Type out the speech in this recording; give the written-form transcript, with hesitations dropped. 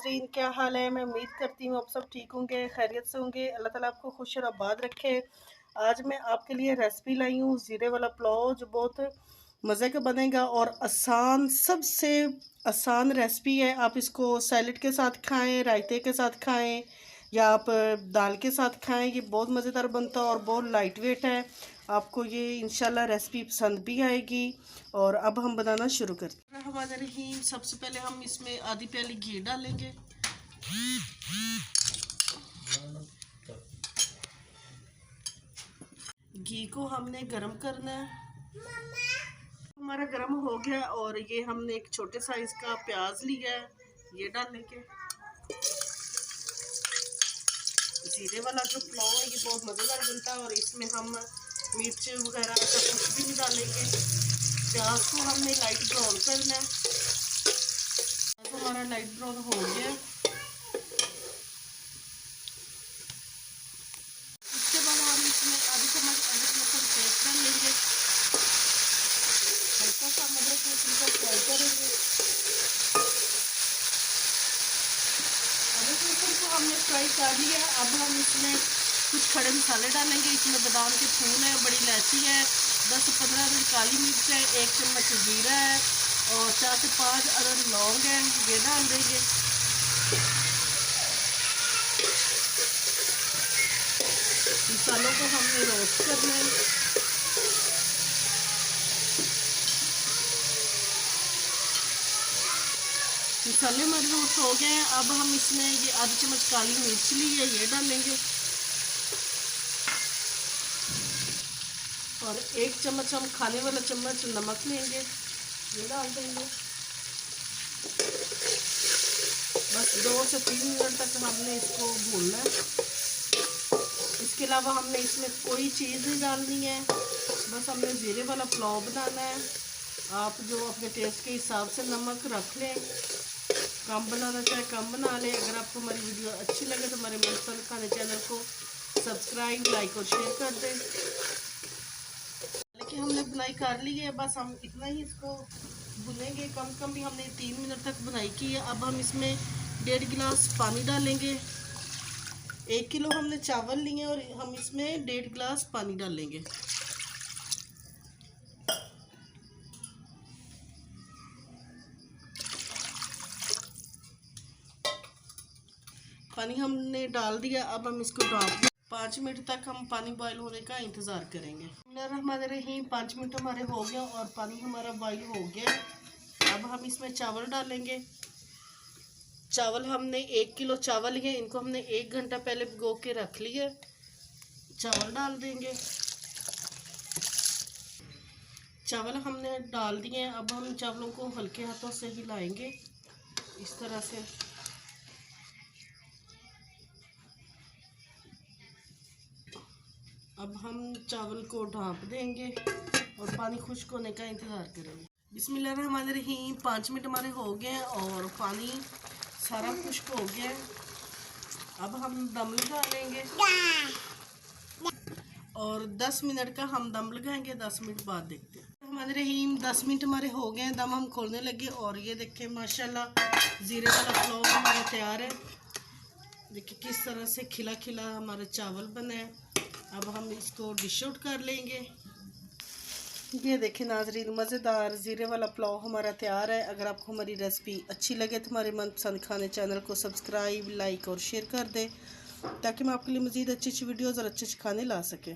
नाजरीन, क्या हाल है। मैं उम्मीद करती हूँ आप सब ठीक होंगे, खैरियत से होंगे। अल्लाह ताला आपको खुश और आबाद रखे। आज मैं आपके लिए रेसिपी लाई हूँ ज़ीरे वाला पुलाव, जो बहुत मज़े का बनेगा और आसान, सबसे आसान रेसिपी है। आप इसको सैलड के साथ खाएं, रायते के साथ खाएं या आप दाल के साथ खाएं। ये बहुत मज़ेदार बनता है और बहुत लाइट वेट है। आपको ये इंशाल्लाह रेसिपी पसंद भी आएगी। और अब हम बनाना शुरू करते हैं। हमारे रहीम, सबसे पहले हम इसमें आधी प्याली घी डालेंगे। घी को हमने गरम करना है। हमारा गरम हो गया और ये हमने एक छोटे साइज का प्याज लिया है, ये डालेंगे। जीरे वाला जो पुलाव है ये बहुत मज़ेदार बनता है और इसमें हम मिर्च वगैरह ऐसा कुछ भी नहीं डालेंगे। प्याज को हमने लाइट ब्राउन करना है। तो हमारा लाइट ब्राउन हो गया। इसके बाद हम इसमें आधी चम्मच अदरक लहसुन पेस्ट डाल लेंगे। हल्का सा अदरक लहसुन को फ्राई करेंगे। अदरक लहसुन को हमने फ्राई कर लिया। अब हम इसमें कुछ खड़े मसाले डालेंगे। इसमें बादाम के फूल है, बड़ी इलायची है, 10 से 15 मिनट काली मिर्च है, 1 चम्मच जीरा है और 4 से 5 अदद लौंग है, ये डाल देंगे। मसालों को हमने रोस्ट करना है। मसाले हमारे रोस्ट हो गए हैं। अब हम इसमें ये आधी चम्मच काली मिर्च ली है, ये डालेंगे और 1 चम्मच हम खाने वाला चम्मच नमक लेंगे, ये डाल देंगे। बस 2 से 3 मिनट तक हमने इसको भूनना है। इसके अलावा हमने इसमें कोई चीज़ नहीं डालनी है, बस हमने ज़ीरे वाला पुलाव बनाना है। आप जो अपने टेस्ट के हिसाब से नमक रख लें, कम बनाना चाहे कम बना लें। अगर आपको हमारी वीडियो अच्छी लगे तो हमारे मनपसंद खाने चैनल को सब्सक्राइब, लाइक और शेयर कर दें। लेकिन हमने बुनाई कर ली है, बस हम इतना ही इसको भुनेंगे। कम भी हमने 3 मिनट तक बुनाई की है। अब हम इसमें 1.5 गिलास पानी डालेंगे। 1 किलो हमने चावल लिए और हम इसमें 1.5 गिलास पानी डालेंगे। पानी हमने डाल दिया। अब हम इसको ढक 5 मिनट तक हम पानी बॉईल होने का इंतज़ार करेंगे। हमारे रही 5 मिनट हमारे हो गया और पानी हमारा बॉईल हो गया। अब हम इसमें चावल डालेंगे। चावल हमने 1 किलो चावल लिए, इनको हमने 1 घंटा पहले भिगो के रख लिया। चावल डाल देंगे। चावल हमने डाल दिए। अब हम चावलों को हल्के हाथों से हिलाएंगे इस तरह से। अब हम चावल को ढाँप देंगे और पानी खुश्क होने का इंतज़ार करेंगे। बिस्मिल्लाहिर्रहमानिर्रहीम। 5 मिनट हमारे हो गए हैं और पानी सारा खुश्क हो गया है। अब हम दम लगा लेंगे और 10 मिनट का हम दम लगाएंगे। 10 मिनट बाद देखते हैं। हमारे रहीम 10 मिनट हमारे हो गए हैं, दम हम खोलने लगे और ये देखें माशाल्लाह ज़ीरे वाला पुलाव हमारा तैयार है। देखिए किस तरह से खिला खिला हमारा चावल बना है। अब हम इसको डिश आउट कर लेंगे। ये देखें नाजरीन, मज़ेदार ज़ीरे वाला पुलाव हमारा तैयार है। अगर आपको हमारी रेसिपी अच्छी लगे तो हमारे मनपसंद खाने चैनल को सब्सक्राइब, लाइक और शेयर कर दें ताकि मैं आपके लिए मज़ीद अच्छी अच्छी वीडियोज़ और अच्छे अच्छे खाने ला सकें।